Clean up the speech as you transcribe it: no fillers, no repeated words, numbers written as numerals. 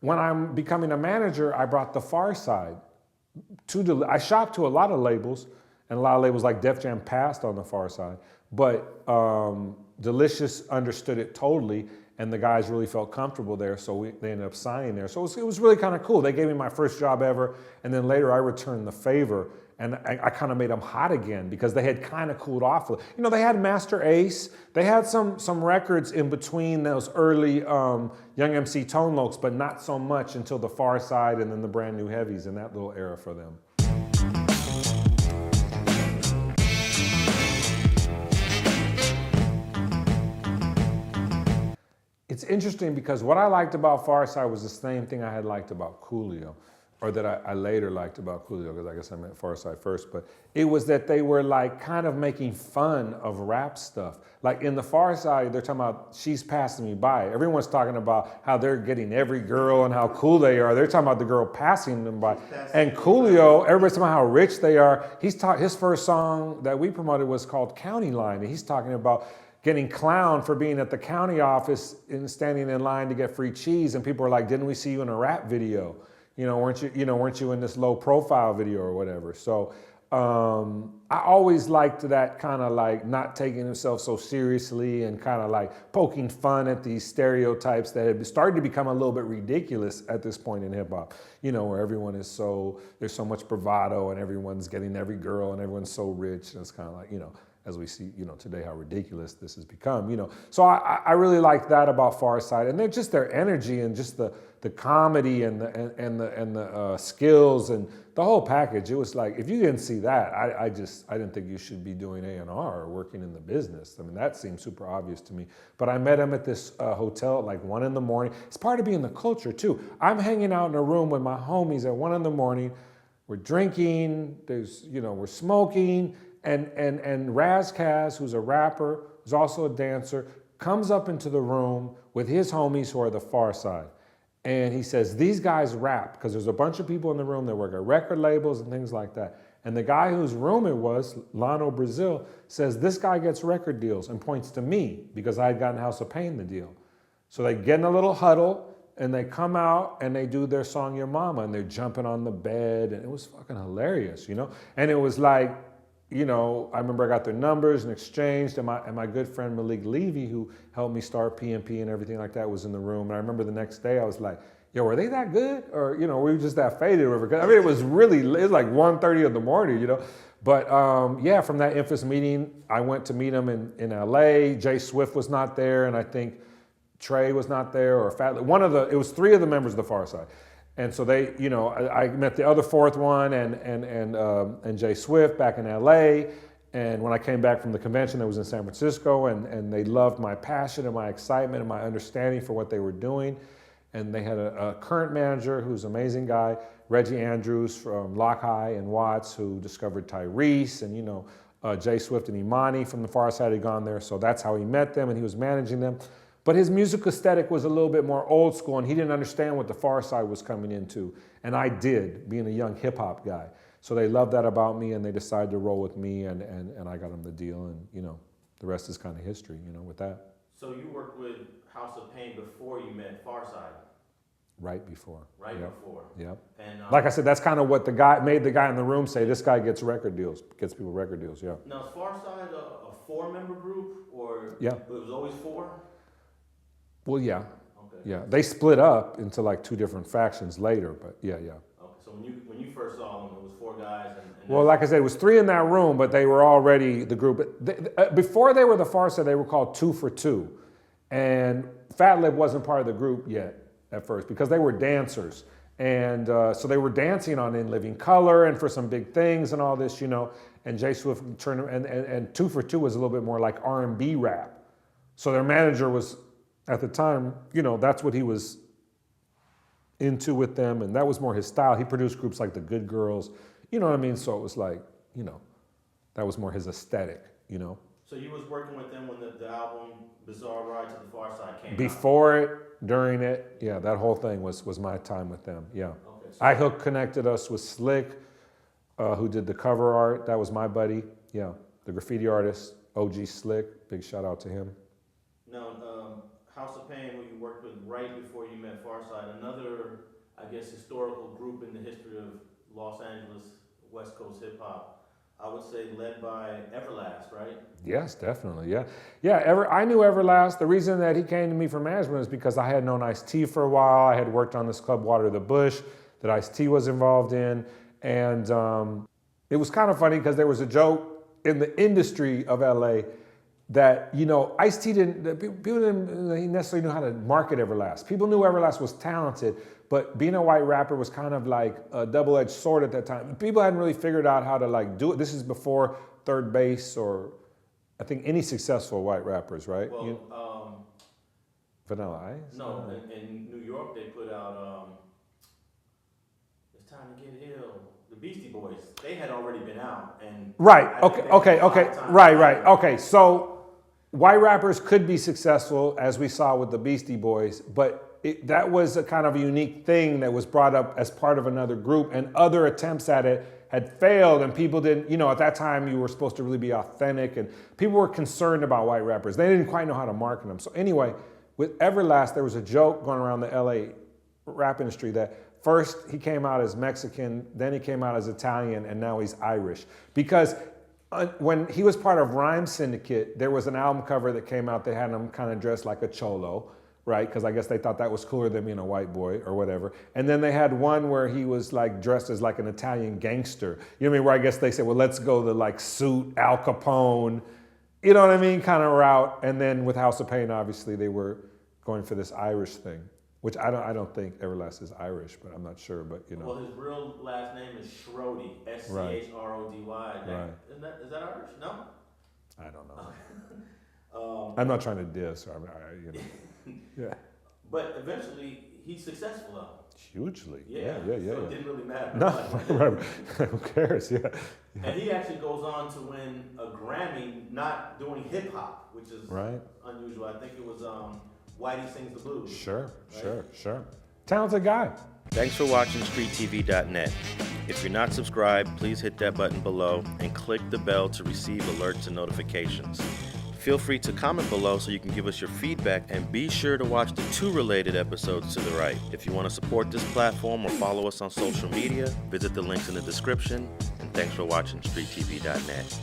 when I'm becoming a manager, I brought the Pharcyde. I shopped to a lot of labels, and a lot of labels like Def Jam passed on the Pharcyde, but Delicious understood it totally, and the guys really felt comfortable there, so they ended up signing there. So it was really kind of cool. They gave me my first job ever, and then later I returned the favor, and I kind of made them hot again because they had kind of cooled off. You know, they had Master Ace. They had some records in between those early Young MC Tone Locks, but not so much until the Pharcyde and then the Brand New Heavies in that little era for them. It's interesting because what I liked about Pharcyde was the same thing I had liked about Coolio, or that I later liked about Coolio, because I guess I met Pharcyde first, but it was that they were like kind of making fun of rap stuff. Like in the Pharcyde, they're talking about She's Passing Me By. Everyone's talking about how they're getting every girl and how cool they are. They're talking about the girl passing them by. And Coolio, everybody's talking about how rich they are. His first song that we promoted was called County Line, and he's talking about getting clowned for being at the county office and standing in line to get free cheese, and people are like, "Didn't we see you in a rap video? Weren't you in this low profile video or whatever?" So I always liked that kind of like not taking himself so seriously and kind of like poking fun at these stereotypes that had started to become a little bit ridiculous at this point in hip hop. You know, where everyone is there's so much bravado and everyone's getting every girl and everyone's so rich, and it's kind of like, you know, as we see, you know, today how ridiculous this has become, you know. So I really like that about Pharcyde, and they're just their energy and just the comedy and the skills and the whole package. It was like, if you didn't see that, I didn't think you should be doing A&R or working in the business. I mean, that seemed super obvious to me. But I met him at this hotel at like 1 in the morning. It's part of being the culture too. I'm hanging out in a room with my homies at 1 in the morning. We're drinking. We're smoking. And Raz Kaz, who's a rapper, who's also a dancer, comes up into the room with his homies who are the Pharcyde. And he says, these guys rap, because there's a bunch of people in the room that work at record labels and things like that. And the guy whose room it was, Lano Brazil, says, this guy gets record deals, and points to me because I had gotten House of Pain the deal. So they get in a little huddle, and they come out and they do their song, Your Mama, and they're jumping on the bed, and it was fucking hilarious, you know? And it was like, you know, I remember I got their numbers and exchanged, and my good friend Malik Levy, who helped me start PMP and everything like that, was in the room. And I remember the next day I was like, yo, were they that good? Or, you know, we were just that faded or whatever. I mean, it was like 1:30 in the morning, you know. But yeah, from that infamous meeting, I went to meet him in LA. Jay Swift was not there, and I think Trey was not there, or it was 3 of the members of the Pharcyde. And so they, you know, I met the other 4th one and Jay Swift back in LA. And when I came back from the convention that was in San Francisco, and they loved my passion and my excitement and my understanding for what they were doing. And they had a current manager who's an amazing guy, Reggie Andrews from Lock High and Watts, who discovered Tyrese, and, you know, Jay Swift and Imani from the Pharcyde had gone there. So that's how he met them, and he was managing them. But his music aesthetic was a little bit more old school, and he didn't understand what the Pharcyde was coming into. And I did, being a young hip hop guy. So they loved that about me, and they decided to roll with me, and I got them the deal, and, you know, the rest is kind of history, you know, with that. So you worked with House of Pain before you met Pharcyde? Right before. Right before. Yep. And like I said, that's kind of what made the guy in the room say, this guy gets record deals, gets people record deals, yeah. Now, is Pharcyde a 4-member group, or yeah, it was always 4? Well, yeah. Okay. Yeah, they split up into like 2 different factions later, but yeah. Okay, so when you first saw them, it was 4 guys. And well, like I said, it was 3 in that room, but they were already the group. Before they were the Pharcyde, they were called 2 for 2, and Fat Lip wasn't part of the group yet at first because they were dancers, and so they were dancing on In Living Color and for some big things and all this, you know. And Jay Swift turned and 2 for 2 was a little bit more like R&B rap, so their manager was, at the time, you know, that's what he was into with them, and that was more his style. He produced groups like the Good Girls, you know what I mean? So it was like, you know, that was more his aesthetic, you know. So you was working with them when the album Bizarre Ride to the Pharcyde came out? Before it, during it, yeah, that whole thing was my time with them, yeah. Okay, so iHook connected us with Slick, who did the cover art. That was my buddy, yeah. The graffiti artist, OG Slick, big shout out to him. Now, House of Pain, who you worked with right before you met Pharcyde, another, I guess, historical group in the history of Los Angeles, West Coast hip hop. I would say led by Everlast, right? Yes, definitely. Yeah, yeah. I knew Everlast. The reason that he came to me for management is because I had known Ice-T for a while. I had worked on this club, Water the Bush, that Ice-T was involved in, and it was kind of funny because there was a joke in the industry of LA that, you know, Ice-T people didn't necessarily know how to market Everlast. People knew Everlast was talented, but being a white rapper was kind of like a double-edged sword at that time. People hadn't really figured out how to like do it. This is before Third Base or I think any successful white rappers, right? Well, Vanilla Ice? No, in New York they put out It's Time to Get Ill. The Beastie Boys, they had already been out, and right. Okay. So white rappers could be successful, as we saw with the Beastie Boys, but that was a kind of a unique thing that was brought up as part of another group, and other attempts at it had failed, and people didn't, you know, at that time you were supposed to really be authentic, and people were concerned about white rappers. They didn't quite know how to market them. So anyway, with Everlast, there was a joke going around the LA rap industry that first he came out as Mexican, then he came out as Italian, and now he's Irish. Because when he was part of Rhyme Syndicate, there was an album cover that came out that had him kind of dressed like a cholo, right? Because I guess they thought that was cooler than being a white boy or whatever. And then they had one where he was like dressed as like an Italian gangster. You know what I mean? Where I guess they said, well, let's go the like suit, Al Capone, you know what I mean, kind of route. And then with House of Pain, obviously they were going for this Irish thing, which I don't think Everlast is Irish, but I'm not sure. But you know. Well, his real last name is Schrody, Schrody. Right. Is that Irish? No. I don't know. I'm not trying to diss. You know. Yeah. But eventually, he's successful though. Hugely. Yeah. So it didn't really matter. No, who cares? Yeah. And he actually goes on to win a Grammy, not doing hip hop, which is unusual. I think it was Whitey Sings the Blues. Sure. Talented guy. Thanks for watching StreetTV.net. If you're not subscribed, please hit that button below and click the bell to receive alerts and notifications. Feel free to comment below so you can give us your feedback, and be sure to watch the 2 related episodes to the right. If you want to support this platform or follow us on social media, visit the links in the description, and thanks for watching StreetTV.net.